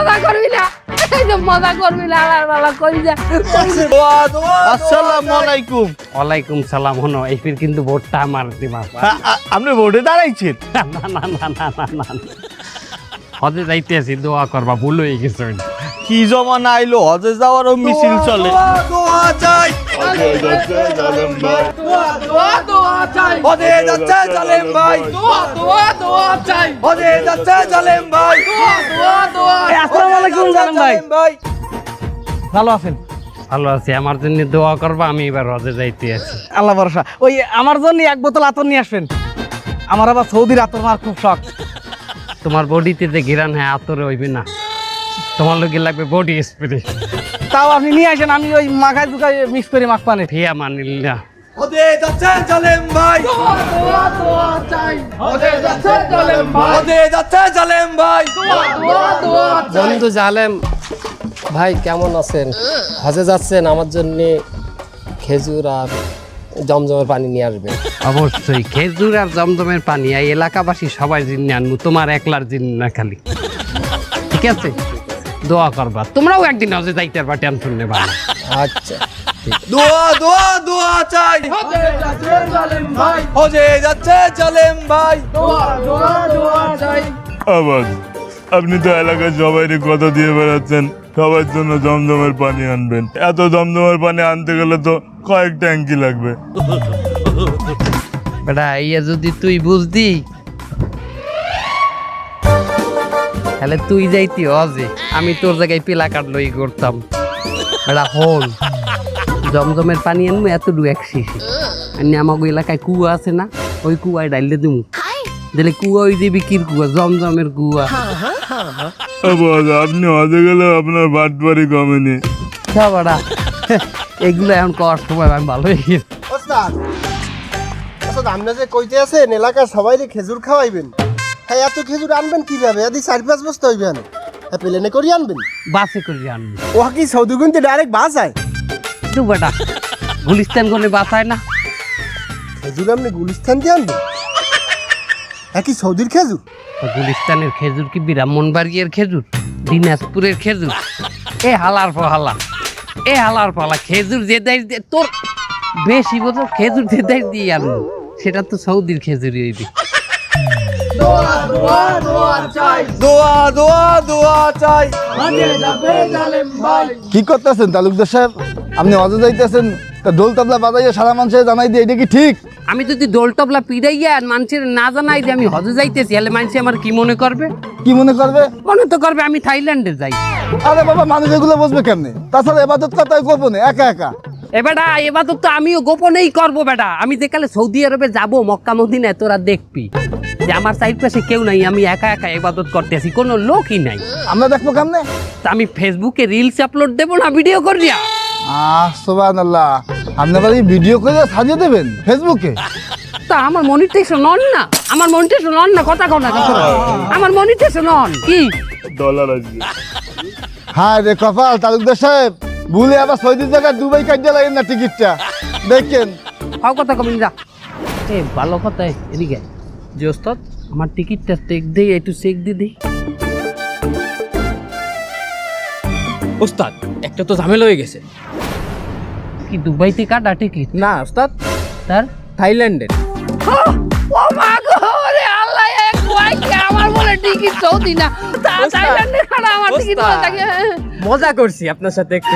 মজা করবি না, এই যে মজা করবি না, আলাদা কই যা। আসসালামু আলাইকুম। ওয়ালাইকুম সালাম। হনো এই ফির কিন্তু ভোটটা আমার দিমা। আপনি ভোটে দাঁড়াইছেন? না না না না না না, হজে যাইতে আছি, দোয়া করবা, ভুল হয়ে গেছে। কি জমানা আইলো, হজে যাওয়ারও মিছিল চলে। দোয়া চাই, হজে যাচ্ছে জালেম ভাই। হজে যাচ্ছে জালেম ভাই। হজে যাচ্ছে জালেম ভাই। আসসালামু আলাইকুম জালেম ভাই। ভালো আছেন? ভালো আছি, আমার জন্য দোয়া করবা, আমি এবার হজে যাইতে আছি। আল্লাহ ভরসা। ওই আমার জন্য এক বোতল আতর নিয়ে আসবেন, আমার আবার সৌদির আতর মার খুব শখ। তোমার বডিতে যে ঘিরান, হ্যাঁ আতরে হইবে না, তোমার লোকে লাগবে বডি স্প্রে। তাও আপনি নিয়ে আসেন, আমি ওই মাখায় দুখায় মিক্স করে মাখ পানে। ফিয়া মানিল্লা। হজে যাচ্ছে জালেম ভাই। হজে যাচ্ছে জালেম ভাই। হজে যাচ্ছে জালেম ভাই। বন্ধু জালেম ভাই কেমন আছেন? হজে যাচ্ছেন, আমার জন্য খেজুর আর জমজমের পানি নিয়ে আসবেন। অবশ্যই খেজুর আর জমজমের পানি এই এলাকাবাসী সবাই জিন্নি আনবো, তোমার একলার জিন্নি না খালি। ঠিক আছে, দোয়া করবা, তোমরাও একদিন হজে যাইতে পারবা, টেনশন নেবা না। আচ্ছা, দোয়া দোয়া দোয়া চাই। হজে যাচ্ছে জালেম ভাই। হজে যাচ্ছে জালেম ভাই। দোয়া দোয়া দোয়া চাই। আবার আপনি তো এলাকায় সবাইকে কথা দিয়ে বেড়াচ্ছেন সবার জন্য জমজমের পানি আনবেন। এত জমজমের পানি আনতে গেলে তো কয়েক ট্যাঙ্কি লাগবে। বেটা ইয়ে যদি তুই বুঝদি তাহলে তুই যাইতি হজে, আমি তোর জায়গায় পিলা কাট লই করতাম। বেটা হল জমজমের পানি আনবো এতটুকু এক শিশি, আমাকে এলাকায় কুয়া আছে না, ওই কুয়ায় ডাইলে দিমু, দিলে কুয়া ওই যে বিকির কুয়া, জমজমের কুয়া। আবার আপনি হজে গেলে আপনার বাটবাড়ি কমেনি। বেটা এগুলো এখন করার সময় আমি ভালো হয়ে গেছি। ওস্তাদ ওস্তাদ আপনি যে কইতে আছেন এলাকার সবাইকে খেজুর খাওয়াইবেন, হ্যাঁ এত খেজুর আনবেন কিভাবে? এদি 4-5 বস্তা হইবে না, হ্যাঁ প্লেনে করে আনবেন? বাসে করে আনবো। ও কি সৌদি গুনতে ডাইরেক্ট বাস আয়? তো বেটা গুলিস্তান গনে বাসায় না, খেজুর আপনি গুলিস্তান দিয়ে আনবেন? হ্যাঁ কি সৌদির খেজুর? গুলিস্তানের খেজুর কি ব্রাহ্মণবাড়িয়ার খেজুর, দিনাজপুরের খেজুর? এ হালার ফহালা, এ হালার ফহালা খেজুর যে দেয় তোর বেশি বছর খেজুর যে দেয় দিয়ে আনবো, সেটা তো সৌদির খেজুরই হইবে। দোয়া দোয়া দোয়া চাই। হজে যাবে জালেম ভাই। কি করতেছেন তালুকদার সাহেব? আপনি হজে যাইতেছেন, তা ঢোল তাবলা বাজাইয়া সারা মানুষের জানাই দিয়ে, এটা কি ঠিক? আমি যদি দোল তবলা পিড়াইয়া আর মানুষের না জানাই যে আমি হজে যাইতেছি, তাহলে মানুষ আমার কি মনে করবে? কি মনে করবে? মনে তো করবে আমি থাইল্যান্ডে যাই। আরে বাবা, মানুষ এগুলো বুঝবে কেমনে? তাছাড়া এবাদত কথাই গোপনে একা একা। এ বেটা এবার তো আমিও গোপনেই করবো বেটা, আমি যেকালে সৌদি আরবে যাবো মক্কা মদিনায়, তোরা দেখবি যে আমার চারিপাশে কেউ নাই, আমি একা একা ইবাদত করতেছি, কোনো লোকই নাই। আমরা দেখবো কেমনে? তা আমি ফেসবুকে রিলস আপলোড দেবো না ভিডিও করিয়া? সুবহানাল্লাহ, আপনি আবার এই ভিডিও করে সাজিয়ে দেবেন ফেসবুকে? তা আমার মনিটেশন অন না, আমার মনিটেশন অন না, কথা কও না, আমার মনিটেশন অন কি? ডলার আসবে। হ্যাঁ রে কপাল তালুকদার সাহেব, ভুলে আবার সৌদির জায়গায় দুবাই কাটিয়ে লাগেন না টিকিটটা, দেখেন। হাও কথা কমিন যা। এ ভালো কথা, এদিকে যে ওস্তাদ আমার টিকিটটা চেক দেই, একটু চেক দিয়ে দিই। ওস্তাদ একটা তো ঝামেলা হয়ে গেছে। কি দুবাইতে কাটা টিকিট? না ওস্তাদ, তার থাইল্যান্ডের। ও মা গো রে আল্লাহ, এক কয় কি আমার বলে টিকিট সৌদি না, থাইল্যান্ডে কাটা আমার টিকিট বলে থাকে। মজা করছি আপনার সাথে একটু।